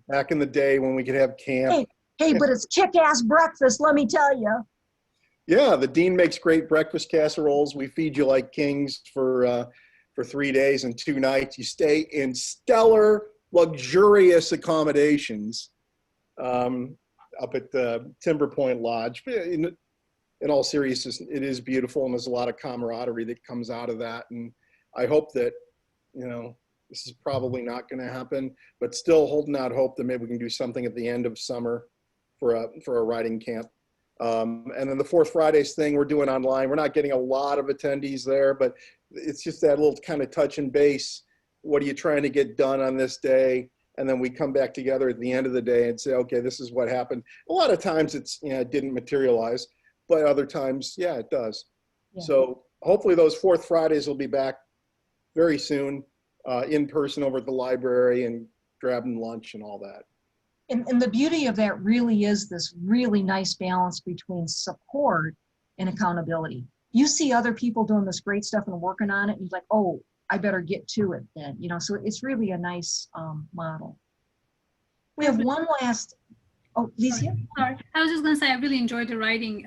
Back in the day when we could have camp. Hey, but it's kick-ass breakfast, let me tell you. Yeah, the dean makes great breakfast casseroles. We feed you like kings for 3 days and 2 nights. You stay in stellar, luxurious accommodations up at the Timber Point Lodge. In all seriousness, it is beautiful, and there's a lot of camaraderie that comes out of that. And I hope that, this is probably not going to happen, but still holding out hope that maybe we can do something at the end of summer for a writing camp. And then the 4th Fridays thing we're doing online. We're not getting a lot of attendees there, but it's just that little kind of touch and base. What are you trying to get done on this day? And then we come back together at the end of the day and say, okay, this is what happened. A lot of times it didn't materialize. But other times, yeah, it does. Yeah. So hopefully those 4th Fridays will be back very soon in person over at the library and grabbing lunch and all that. And the beauty of that really is this really nice balance between support and accountability. You see other people doing this great stuff and working on it, and you're like, oh, I better get to it then. So it's really a nice model. We have one last. Oh, Lisa? Sorry, I was just going to say I really enjoyed the writing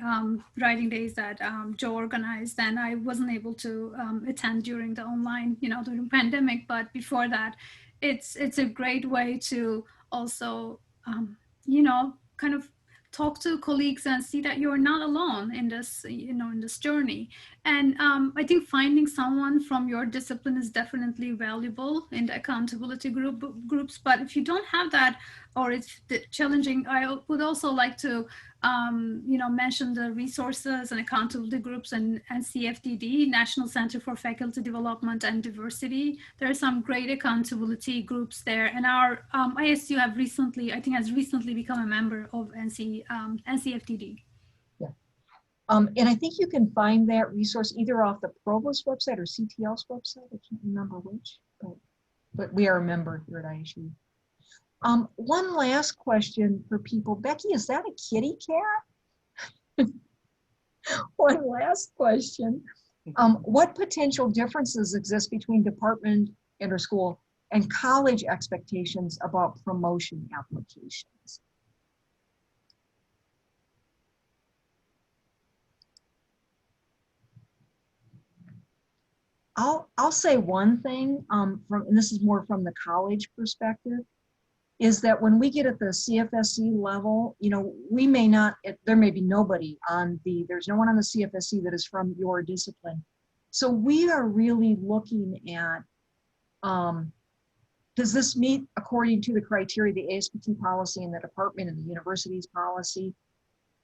days that Joe organized, and I wasn't able to attend during the online, during the pandemic. But before that, it's a great way to also, kind of talk to colleagues and see that you're not alone in this, in this journey. And I think finding someone from your discipline is definitely valuable in the accountability groups. But if you don't have that, or it's challenging, I would also like to, mention the resources and accountability groups and CFDD, National Center for Faculty Development and Diversity. There are some great accountability groups there, and our ISU has recently become a member of NCFDD. Yeah, And I think you can find that resource either off the Provost website or CTL's website. I can't remember which, but we are a member here at ISU. One last question for people. Becky, is that a kitty cat? One last question. What potential differences exist between department, interschool, and college expectations about promotion applications? I'll say one thing, and this is more from the college perspective, is that when we get at the CFSC level, we may not, there may be nobody there's no one on the CFSC that is from your discipline. So we are really looking at, does this meet according to the criteria, the ASPT policy and the department and the university's policy?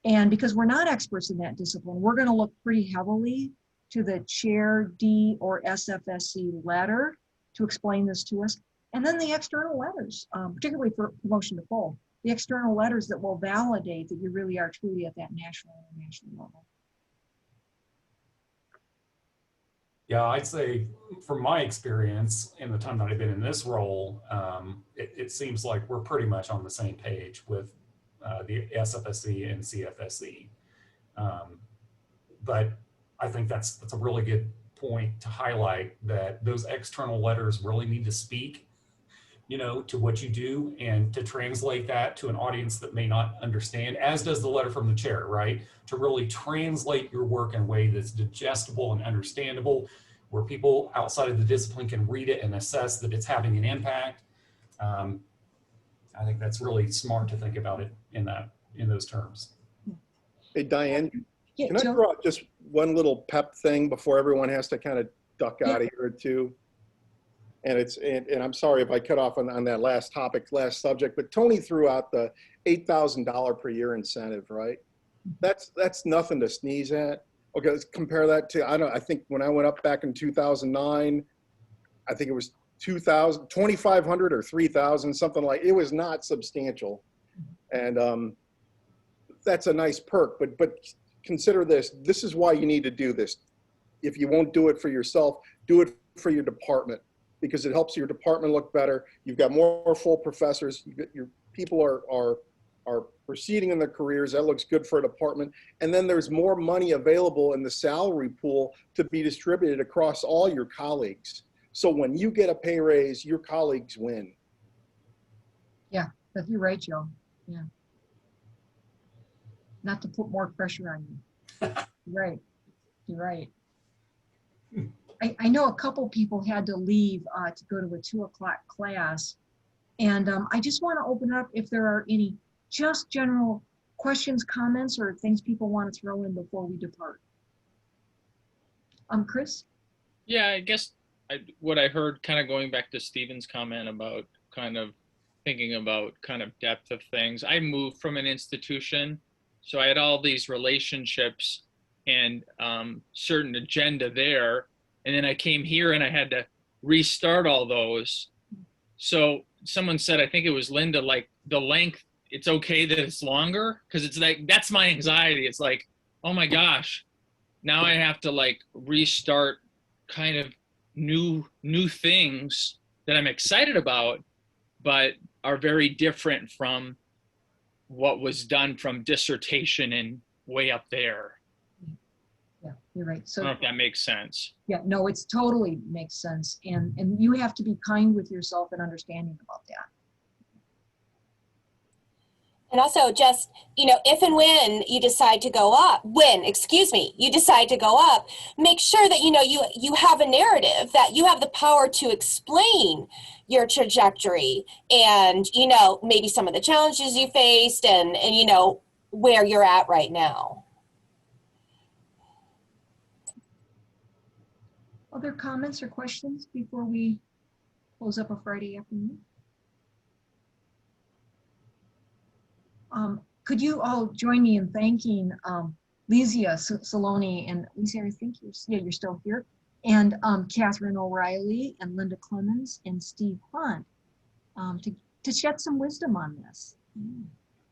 And because we're not experts in that discipline, we're going to look pretty heavily to the chair D or SFSC letter to explain this to us. And then the external letters, particularly for promotion to full, the external letters that will validate that you really are truly at that national and international level. Yeah, I'd say from my experience in the time that I've been in this role, it seems like we're pretty much on the same page with the SFSC and CFSC. But I think that's a really good point to highlight, that those external letters really need to speak, to what you do, and to translate that to an audience that may not understand, as does the letter from the chair, right? To really translate your work in a way that's digestible and understandable, where people outside of the discipline can read it and assess that it's having an impact. I think that's really smart to think about it in those terms. Hey, Diane, Yeah, can I Joe? throw out just one little pep thing before everyone has to kind of duck Yeah. out of here too? And I'm sorry if I cut off on that last subject, but Tony threw out the $8,000 per year incentive, right? That's nothing to sneeze at. Okay, let's compare that to, I think when I went up back in 2009, I think it was 2,500 or 3,000, something like, it was not substantial. And that's a nice perk, but consider this is why you need to do this. If you won't do it for yourself, do it for your department, because it helps your department look better. You've got more full professors. Your people are proceeding in their careers. That looks good for a department. And then there's more money available in the salary pool to be distributed across all your colleagues. So when you get a pay raise, your colleagues win. Yeah, but you're right, Joe. Yeah. Not to put more pressure on you. Right. You're right. I know a couple people had to leave to go to a 2:00 class. And I just want to open up if there are any just general questions, comments, or things people want to throw in before we depart. Chris? Yeah, I guess what I heard, kind of going back to Stephen's comment about kind of thinking about kind of depth of things. I moved from an institution, so I had all these relationships and certain agenda there. And then I came here and I had to restart all those. So someone said, I think it was Linda, like the length, it's okay that it's longer, because it's like, that's my anxiety. It's like, oh my gosh, now I have to like restart kind of new things that I'm excited about, but are very different from what was done from dissertation and way up there. Yeah, you're right. I So don't know if that makes sense. yeah, no, it's totally makes sense. And you have to be kind with yourself and understanding about that. And also just, if and when you decide to go up, you decide to go up, make sure that, you have a narrative, that you have the power to explain your trajectory and, maybe some of the challenges you faced and where you're at right now. Other comments or questions before we close up a Friday afternoon? Could you all join me in thanking Lizia Saloni and Lizia, I think you're still here, and Catherine O'Reilly and Linda Clemens and Steve Hunt to shed some wisdom on this.